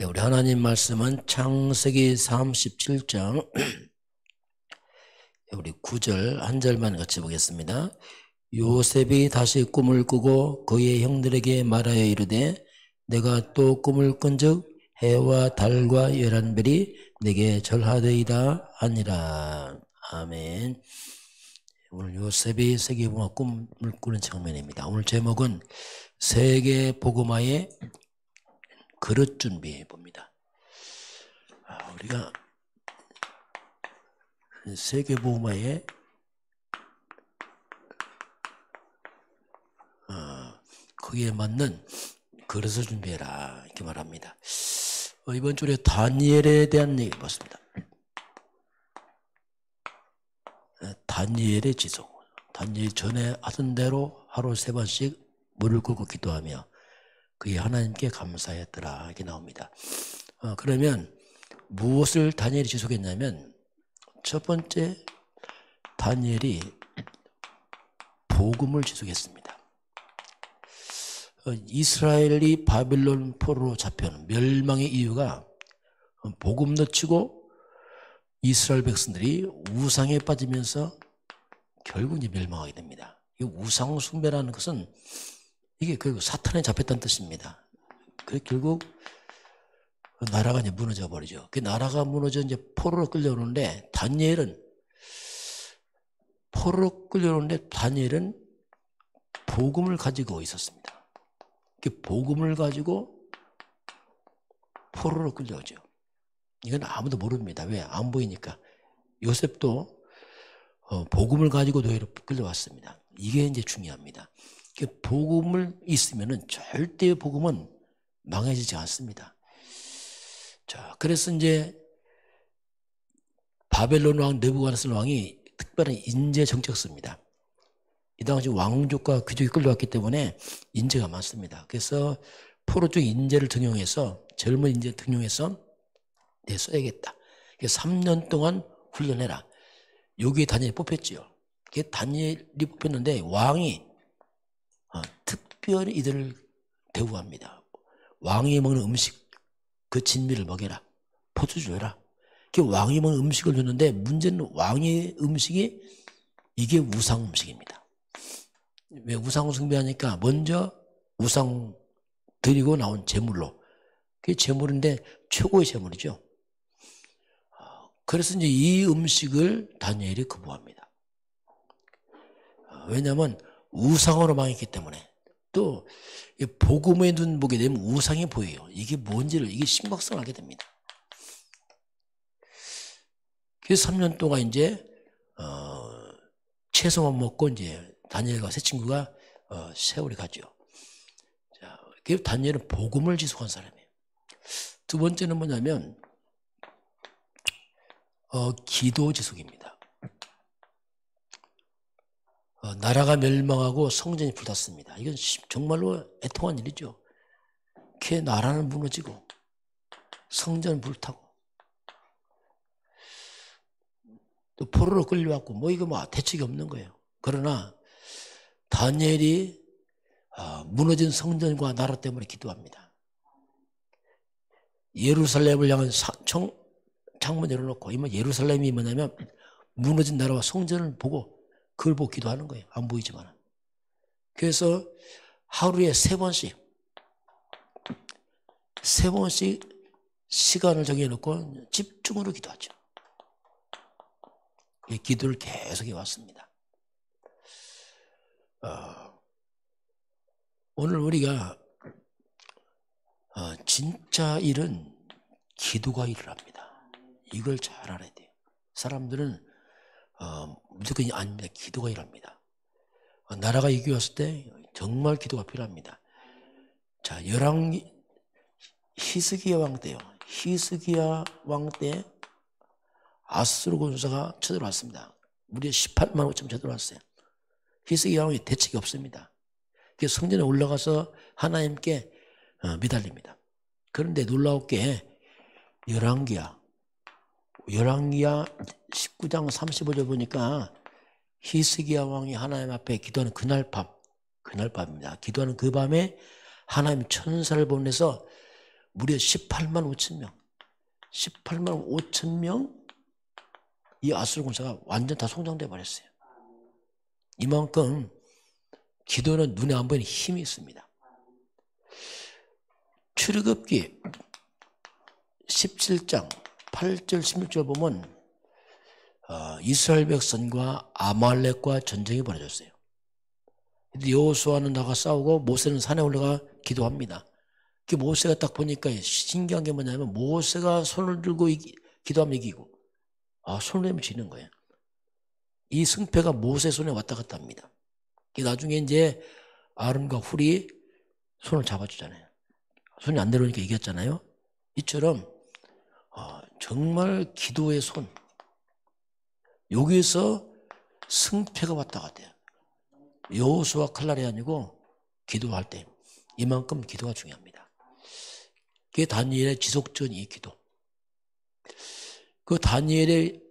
우리 하나님 말씀은 창세기 37장 우리 9절 한 절만 같이 보겠습니다. 요셉이 다시 꿈을 꾸고 그의 형들에게 말하여 이르되 내가 또 꿈을 꾼즉 해와 달과 11별이 내게 절하되이다 하니라. 아멘. 오늘 요셉이 세계복음화 꿈을 꾸는 장면입니다. 오늘 제목은 세계복음화의 그릇 준비해 봅니다. 우리가 세계복음화의 거기에 맞는 그릇을 준비해라 이렇게 말합니다. 이번 주에 다니엘에 대한 얘기 봤습니다. 다니엘의 지속. 다니엘 전에 하던 대로 하루 3번씩 물을 끓고 기도하며 그게 하나님께 감사했더라 이렇게 나옵니다. 그러면 무엇을 다니엘이 지속했냐면 첫 번째 다니엘이 복음을 지속했습니다. 이스라엘이 바빌론 포로로 잡혀는 멸망의 이유가 복음 놓치고 이스라엘 백성들이 우상에 빠지면서 결국 이제 멸망하게 됩니다. 이 우상 숭배라는 것은 이게 결국 사탄에 잡혔다는 뜻입니다. 결국 나라가 이제 무너져 버리죠. 그 나라가 무너져 이제 포로로 끌려오는데 다니엘은 복음을 가지고 있었습니다. 그 복음을 가지고 포로로 끌려오죠. 이건 아무도 모릅니다. 왜? 안 보이니까. 요셉도 복음을 가지고 노예로 끌려왔습니다. 이게 이제 중요합니다. 복음을 있으면은 절대 복음은 망해지지 않습니다. 자, 그래서 이제 바벨론 왕 느부갓네살 왕이 특별한 인재 정책습니다. 이 당시 왕족과 귀족이 끌려왔기 때문에 인재가 많습니다. 그래서 포로 쪽 인재를 등용해서 젊은 인재 등용해서 내 써야겠다. 3년 동안 훈련해라. 여기에 다니엘이 뽑혔지요. 다니엘이 뽑혔는데 왕이 특별히 이들을 대우합니다. 왕이 먹는 음식 그 진미를 먹여라. 포도 줘라. 왕이 먹는 음식을 줬는데 문제는 왕의 음식이 이게 우상 음식입니다. 왜 우상 숭배하니까 먼저 우상 드리고 나온 제물로. 그게 제물인데 최고의 제물이죠. 그래서 이제 이 음식을 다니엘이 거부합니다. 왜냐하면 우상으로 망했기 때문에. 또 복음에 눈 보게 되면 우상이 보여요. 이게 뭔지를 이게 심각성을 알게 됩니다. 그래서 3년 동안 이제 채소만 먹고 이제 다니엘과 세 친구가 세월이 가죠. 자, 그 다니엘은 복음을 지속한 사람이에요. 두 번째는 뭐냐면 기도 지속입니다. 나라가 멸망하고 성전이 불탔습니다. 이건 정말로 애통한 일이죠. 걔 나라는 무너지고 성전은 불타고 또 포로로 끌려왔고 이거 대책이 없는 거예요. 그러나 다니엘이 무너진 성전과 나라 때문에 기도합니다. 예루살렘을 향한 창문 열어놓고 예루살렘이 뭐냐면 무너진 나라와 성전을 보고 그걸 보고 기도하는 거예요. 안 보이지만. 그래서 하루에 3번씩 시간을 정해놓고 집중으로 기도하죠. 기도를 계속 해왔습니다. 오늘 우리가 진짜 일은 기도가 일을 합니다. 이걸 잘 알아야 돼요. 사람들은 무조건 아닙니다. 기도가 일합니다. 나라가 이겨왔을 때 정말 기도가 필요합니다. 자, 히스기야 왕 때요. 히스기야 왕 때 아수르 군사가 쳐들어왔습니다. 무려 18만 5천 쳐들어왔어요. 히스기야 왕이 대책이 없습니다. 그래서 성전에 올라가서 하나님께 매달립니다. 그런데 놀라웠게 열왕기야 19장 35절 보니까 히스기야 왕이 하나님 앞에 기도하는 그날 밤입니다. 기도하는 그 밤에 하나님 천사를 보내서 무려 18만 5천 명. 18만 5천 명 이 아수르 군사가 완전 다 송장돼 버렸어요. 이만큼 기도는 눈에 안 보이는 힘이 있습니다. 출애굽기 17장 8절 16절 보면 이스라엘 백성과 아말렉과 전쟁이 벌어졌어요. 여호수아는 나가 싸우고 모세는 산에 올라가 기도합니다. 그 모세가 딱 보니까 신기한 게 뭐냐면 모세가 손을 들고 기도하면 이기고 손을 내면 지는 거예요. 이 승패가 모세 손에 왔다 갔다 합니다. 나중에 이제 아론과 훌이 손을 잡아주잖아요. 손이 안 내려오니까 이겼잖아요. 이처럼 정말 기도의 손, 여기서 승패가 왔다 갔다 해요. 여호수아 칼날이 아니고 기도할 때 이만큼 기도가 중요합니다. 그게 다니엘의 지속적인 이 기도. 그 다니엘의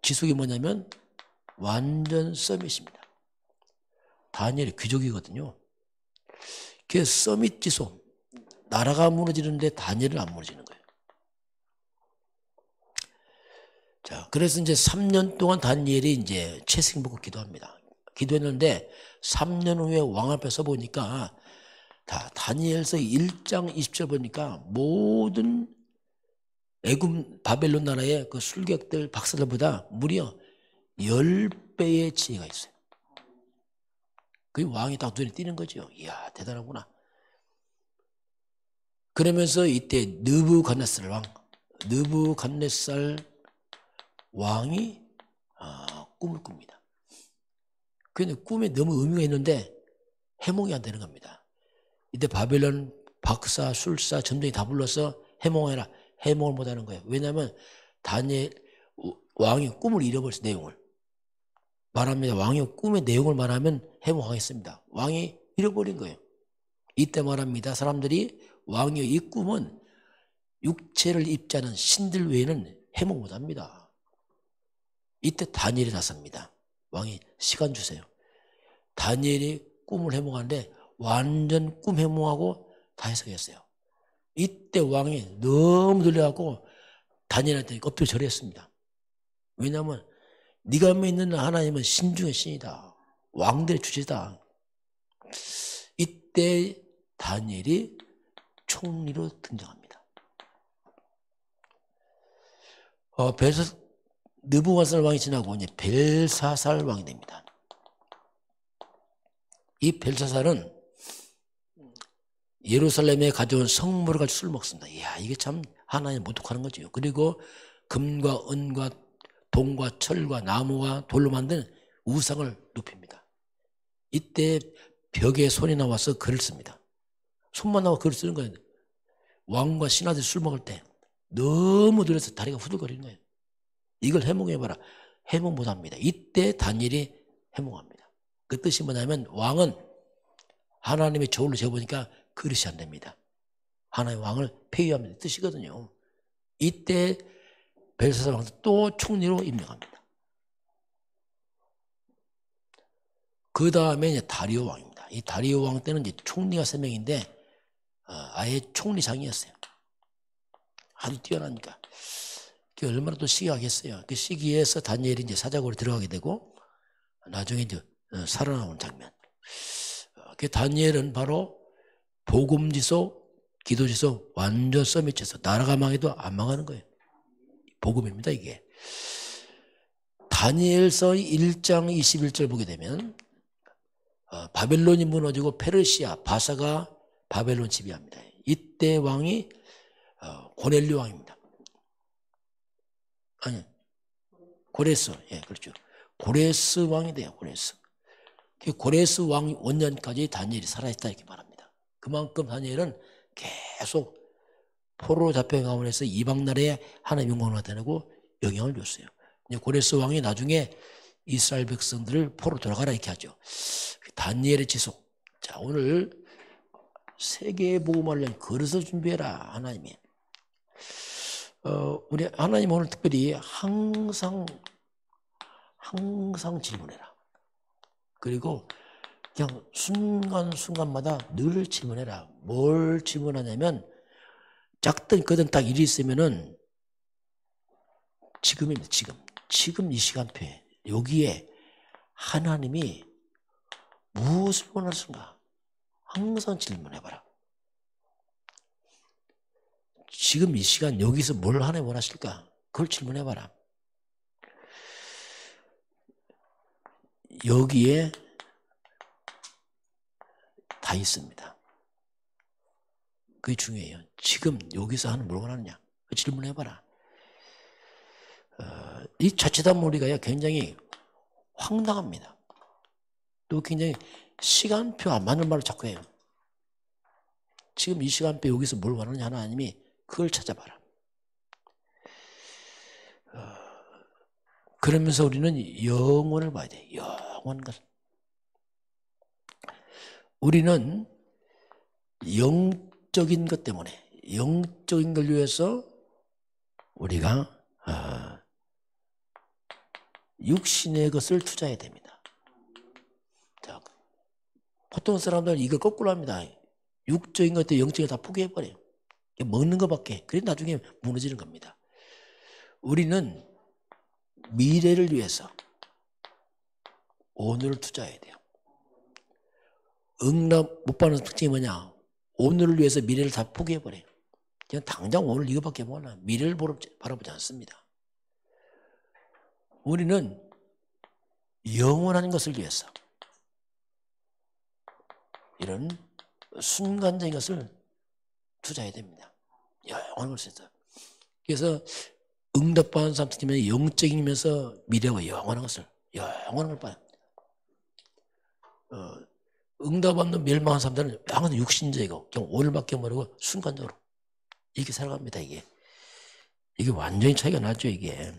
지속이 뭐냐면 완전 서밋입니다. 다니엘이 귀족이거든요. 그게 서밋 지속. 나라가 무너지는데 다니엘은 안 무너지는 거예요. 자, 그래서 이제 3년 동안 다니엘이 이제 채식 먹고 기도합니다. 기도했는데 3년 후에 왕 앞에 서 보니까 다니엘서 1장 20절 보니까 모든 애굽 바벨론 나라의 그 술객들 박사들보다 무려 10배의 지혜가 있어요. 그 왕이 딱 눈에 띄는 거죠. 이야, 대단하구나. 그러면서 이때 느부갓네살 왕이 꿈을 꿉니다. 그런데 꿈에 너무 의미가 있는데 해몽이 안 되는 겁니다. 이때 바벨론 박사, 술사, 점쟁이 다 불러서 해몽해라. 해몽을 못하는 거예요. 왜냐하면 다니엘 왕이 꿈을 잃어버렸어요. 내용을 말합니다. 왕이 꿈의 내용을 말하면 해몽하겠습니다. 왕이 잃어버린 거예요. 이때 말합니다. 사람들이 왕의 이 꿈은 육체를 입지 않은 신들 외에는 해몽 못합니다. 이때 다니엘이 나섭니다. 왕이 시간 주세요. 다니엘이 꿈을 해몽하는데 완전 꿈 해몽하고 다 해석했어요. 이때 왕이 너무 놀라갖고 다니엘한테 엎드려 절했습니다. 왜냐하면 네가 믿는 하나님은 신 중의 신이다. 왕들의 주제다. 이때 다니엘이 총리로 등장합니다. 느부갓네살 왕이 지나고 이제 벨사살 왕이 됩니다. 이 벨사살은 예루살렘에 가져온 성물을 가지고 술 먹습니다. 이야, 이게 참 하나님 모독하는 거죠. 그리고 금과 은과 동과 철과 나무와 돌로 만든 우상을 눕힙니다. 이때 벽에 손이 나와서 글을 씁니다. 손만 나와 글을 쓰는 거예요. 왕과 신하들이 술 먹을 때 너무 들어서 다리가 후들거리는 거예요. 이걸 해몽해봐라. 해몽 못합니다. 이때 다니엘이 해몽합니다. 그 뜻이 뭐냐면 왕은 하나님의 저울로 재보니까 그릇이 안 됩니다. 하나의 왕을 폐위합니다. 뜻이거든요. 이때 벨사살 왕도 또 총리로 임명합니다. 그 다음에 이제 다리오 왕입니다. 이 다리오 왕 때는 이제 총리가 3명인데 아예 총리장이었어요. 아주 뛰어나니까. 그게 얼마나 또 시기하겠어요. 그 시기에서 다니엘이 이제 사자고로 들어가게 되고 나중에 이제 살아나온 장면. 그 다니엘은 바로 복음지소, 기도지소, 완전 서밋에서 나라가 망해도 안 망하는 거예요. 복음입니다, 이게. 다니엘서 1장 21절 보게 되면 바벨론이 무너지고 페르시아, 바사가 바벨론 지배합니다. 이때 왕이 고넬료 왕입니다. 아니, 고레스, 예, 그렇죠. 고레스 왕이 돼요, 고레스. 고레스 왕 원년까지 다니엘이 살아있다 이렇게 말합니다. 그만큼 다니엘은 계속 포로 잡혀간 가운데서 이방 나라에 하나님 영광을 나타내고 영향을 줬어요. 고레스 왕이 나중에 이스라엘 백성들을 포로 돌아가라 이렇게 하죠. 다니엘의 지속. 자, 오늘 세계의 복음을 위한 그릇을 준비해라, 하나님이. 우리 하나님 오늘 특별히 항상 질문해라. 그리고 그냥 순간순간마다 늘 질문해라. 뭘 질문하냐면 작든 크든 딱 일이 있으면은 지금입니다. 지금 이 시간표에 여기에 하나님이 무엇을 원하시는가 항상 질문해봐라. 지금 이 시간 여기서 뭘 하나님 원하실까? 그걸 질문해봐라. 여기에 다 있습니다. 그게 중요해요. 지금 여기서 하는 뭘 원하느냐? 그 질문해봐라. 이 자칫하면 우리가 굉장히 황당합니다. 또 굉장히 시간표 안 맞는 말을 자꾸 해요. 지금 이 시간표 여기서 뭘 원하느냐 하나님이 그걸 찾아봐라. 그러면서 우리는 영원을 봐야 돼. 영원 것. 우리는 영적인 것 때문에 영적인 걸 위해서 우리가 육신의 것을 투자해야 됩니다. 자, 보통 사람들은 이걸 거꾸로 합니다. 육적인 것들 영적인 것 다 포기해버려요. 먹는 것밖에. 그래 나중에 무너지는 겁니다. 우리는 미래를 위해서 오늘을 투자해야 돼요. 응답 못 받는 특징이 뭐냐? 오늘을 위해서 미래를 다 포기해버려요. 그냥 당장 오늘 이거밖에 몰라. 미래를 바라보지 않습니다. 우리는 영원한 것을 위해서 이런 순간적인 것을 투자해야 됩니다. 영원한 것을 위해서. 그래서 응답받는 사람 특징은 영적이면서 미래와 영원한 것을 영원한 걸 봐요. 응답 없는 멸망한 사람들은 항상 육신적이고 그냥 오늘밖에 모르고 순간적으로 이렇게 살아갑니다. 이게 완전히 차이가 나죠. 이게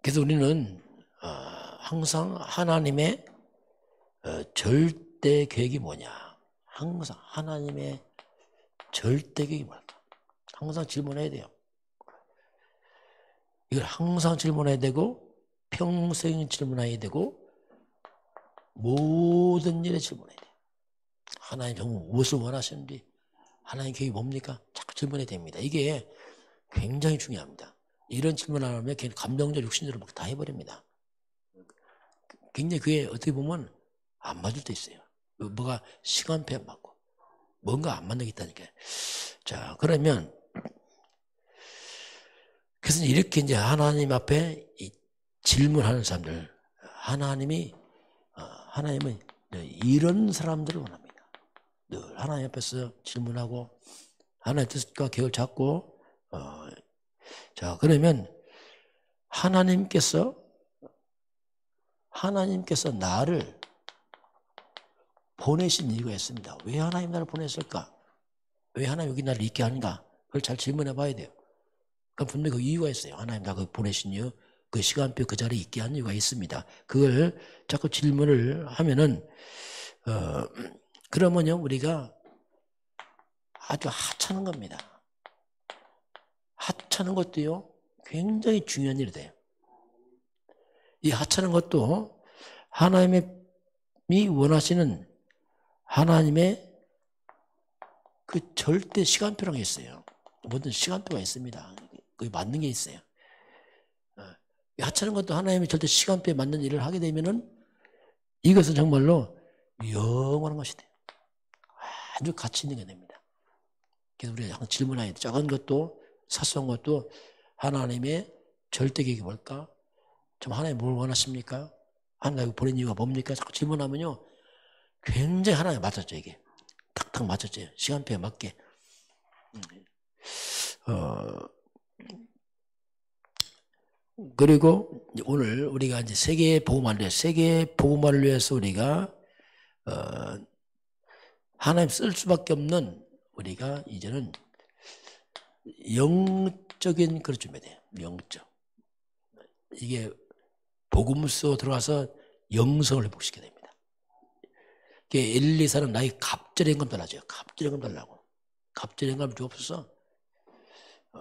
그래서 우리는 항상 하나님의 절대 계획이 뭐냐, 항상 하나님의 절대 계획이 뭘까 항상 질문해야 돼요. 이걸 항상 질문해야 되고 평생 질문해야 되고 모든 일에 질문해야 돼요. 하나님 정말 무엇을 원하시는지, 하나님 계획이 뭡니까? 자꾸 질문해야 됩니다. 이게 굉장히 중요합니다. 이런 질문 안 하면 감정적 육신적으로 다 해버립니다. 굉장히 그게 어떻게 보면 안 맞을 때 있어요. 뭐가 시간표에 안 맞고 뭔가 안 맞는 게 있다니까요. 자, 그러면 그래서 이렇게 이제 하나님 앞에 질문하는 사람들, 하나님은 이런 사람들을 원합니다. 늘 하나님 앞에서 질문하고 하나님의 뜻과 계획을 잡고 자, 그러면 하나님께서 나를 보내신 이유가 있습니다. 왜 하나님 나를 보냈을까? 왜 하나님 여기 나를 있게 하는가? 그걸 잘 질문해 봐야 돼요. 그럼 분명히 그 이유가 있어요. 하나님 나를 보내신 이유, 그 시간표 그 자리에 있게 한 이유가 있습니다. 그걸 자꾸 질문을 하면은 그러면요 우리가 아주 하찮은 겁니다. 하찮은 것도요 굉장히 중요한 일이 돼요. 이 하찮은 것도 하나님이 원하시는 하나님의 그 절대 시간표라는 게 있어요. 모든 시간표가 있습니다. 그게 맞는 게 있어요. 하찮은 것도 하나님의 절대 시간표에 맞는 일을 하게 되면은 이것은 정말로 영원한 것이 돼요. 아주 가치 있는 게 됩니다. 그래서 우리가 항상 질문해야 돼. 작은 것도 사소한 것도 하나님의 절대 계획이 뭘까? 좀 하나님 뭘 원하십니까? 하나님 보낸 이유가 뭡니까? 자꾸 질문하면요 굉장히 하나님에 맞았죠. 이게 탁탁 맞았죠. 시간표에 맞게. 그리고 오늘 우리가 이제 세계 복음화를 위해서 우리가 하나님 쓸 수밖에 없는 우리가 이제는 영적인 그릇 준비해야 돼요. 영적. 이게 복음서 들어가서 영성을 회복시켜야 됩니다. 엘리사는 나의 갑절행감 달라져요. 갑절행감 달라고. 갑절행감 주옵소서.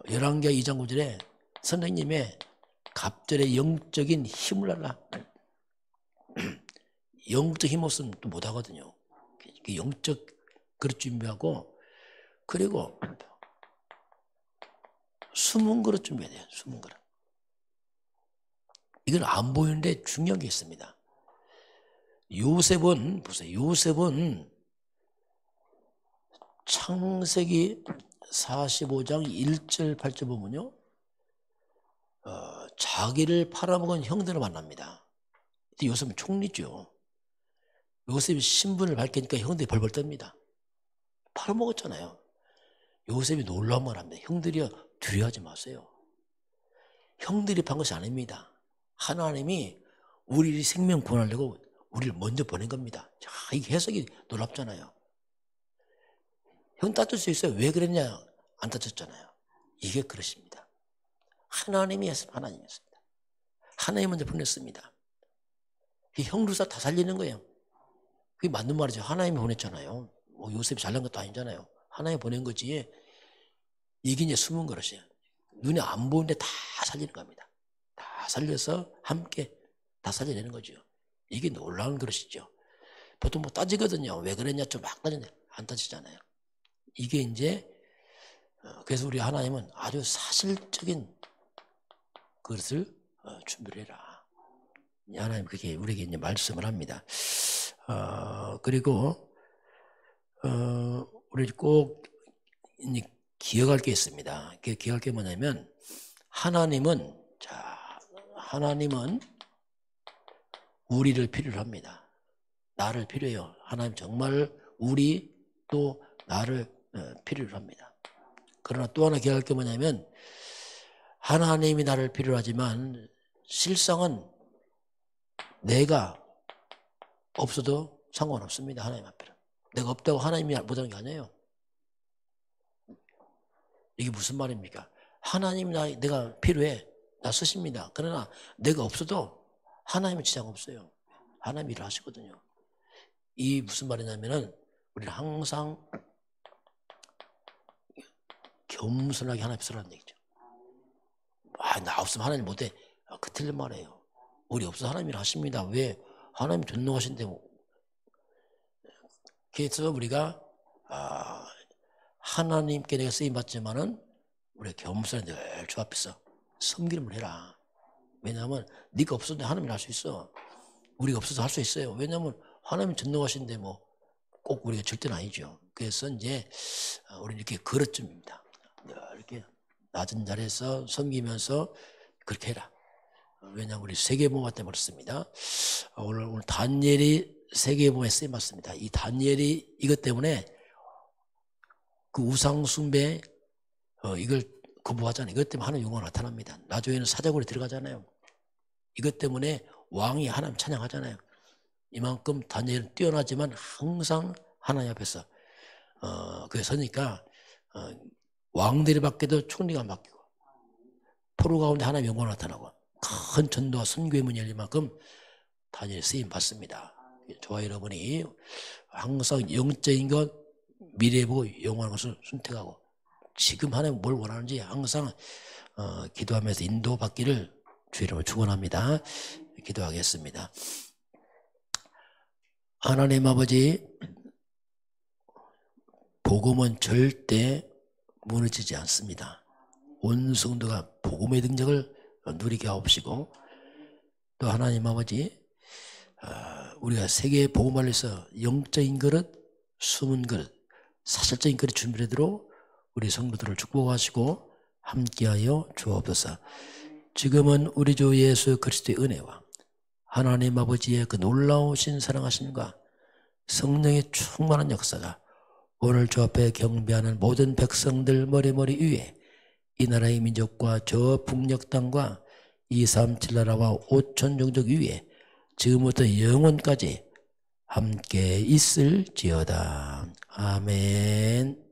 열왕기하 2장 9절에 선생님의 갑절의 영적인 힘을 달라. 영적 힘 없으면 또 못하거든요. 영적 그릇 준비하고, 그리고 숨은 그릇 준비해야 돼요. 숨은 그릇. 이건 안 보이는데 중요한 게 있습니다. 요셉은 보세요. 요셉은 창세기 45장 1절 8절 보면요, 자기를 팔아먹은 형들을 만납니다. 요셉은 총리죠. 요셉이 신분을 밝히니까 형들이 벌벌 떱니다. 팔아먹었잖아요. 요셉이 놀라운 말 합니다. 형들이여, 두려워하지 마세요. 형들이 판 것이 아닙니다. 하나님이 우리 생명 구원하려고 우리를 먼저 보낸 겁니다. 자, 이게 해석이 놀랍잖아요. 형 따질 수 있어요. 왜 그랬냐? 안 따졌잖아요. 이게 그릇입니다. 하나님이 했습니다. 하나님이었습니다. 하나님 먼저 보냈습니다. 형들사 다 살리는 거예요. 그게 맞는 말이죠. 하나님이 보냈잖아요. 뭐 요셉이 잘난 것도 아니잖아요. 하나님이 보낸 거지. 이게 이제 숨은 그릇이에요. 눈에 안 보이는데 다 살리는 겁니다. 다 살려서 함께 다 살려내는 거죠. 이게 놀라운 그릇이죠. 보통 뭐 따지거든요. 왜 그랬냐 좀 막 따지는데 안 따지잖아요. 이게 이제 그래서 우리 하나님은 아주 사실적인 그릇을 준비를 해라. 하나님 그렇게 우리에게 이제 말씀을 합니다. 그리고 우리 꼭 이제 기억할 게 있습니다. 기억할 게 뭐냐면 하나님은 우리를 필요로 합니다. 나를 필요해요. 하나님 정말 우리 또 나를 필요로 합니다. 그러나 또 하나 기억할 게 뭐냐면 하나님이 나를 필요로 하지만 실상은 내가 없어도 상관없습니다. 하나님 앞에는. 내가 없다고 하나님이 못하는 게 아니에요. 이게 무슨 말입니까? 하나님이 내가 필요해. 나 쓰십니다. 그러나 내가 없어도 하나님은 지장 없어요. 하나님이 일을 하시거든요. 이 무슨 말이냐면은 우리는 항상 겸손하게 하나님 쓰라는 얘기죠. 나 없으면 하나님 못해. 그 틀린 말이에요. 우리 없어서 하나님이 일을 하십니다. 왜? 하나님 전능하신데 뭐. 그래서 우리가 하나님께 내가 쓰임받지만은 우리가 겸손히 늘 주 앞에서 섬기름을 해라. 왜냐하면 네가 없어도 하나님이 할 수 있어. 우리가 없어서 할 수 있어요. 왜냐하면 하나님 전능하신데 뭐 꼭 우리가 절대는 아니죠. 그래서 이제 우리는 이렇게 그릇쯤입니다. 이렇게 낮은 자리에서 섬기면서 그렇게 해라. 왜냐하면 우리 세계보험 때문에 그렇습니다. 오늘 다니엘이 세계보험에 쓰임받습니다. 이 다니엘이 이것 때문에 그 우상숭배 이걸 거부하잖아요. 이것 때문에 하나님 영광이 나타납니다. 나중에는 사자굴에 들어가잖아요. 이것 때문에 왕이 하나님 찬양하잖아요. 이만큼 다니엘은 뛰어나지만 항상 하나님 앞에서 그에 서니까 왕들이 바뀌어도 총리가 안 바뀌고 포로 가운데 하나님 영광이 나타나고 큰 전도와 선교의 문이 열릴 만큼 다니엘이 쓰임 받습니다. 저와 여러분이 항상 영적인 것 미래에 보고 영원한 것을 선택하고 지금 하나님 뭘 원하는지 항상 기도하면서 인도받기를 주 이름으로 축원합니다. 기도하겠습니다. 하나님 아버지, 복음은 절대 무너지지 않습니다. 온 성도가 복음의 능력을 누리게 하옵시고 또 하나님 아버지, 우리가 세계의 복음을 위해서 영적인 그릇, 숨은 그릇, 사실적인 그릇 준비되도록 우리 성도들을 축복하시고 함께하여 주옵소서. 지금은 우리 주 예수 그리스도의 은혜와 하나님 아버지의 그 놀라우신 사랑하심과 성령의 충만한 역사가 오늘 주 앞에 경배하는 모든 백성들 머리머리 위에 이 나라의 민족과 저 북녘 땅과 237 나라와 5천 종족 위에 지금부터 영원까지 함께 있을지어다. 아멘.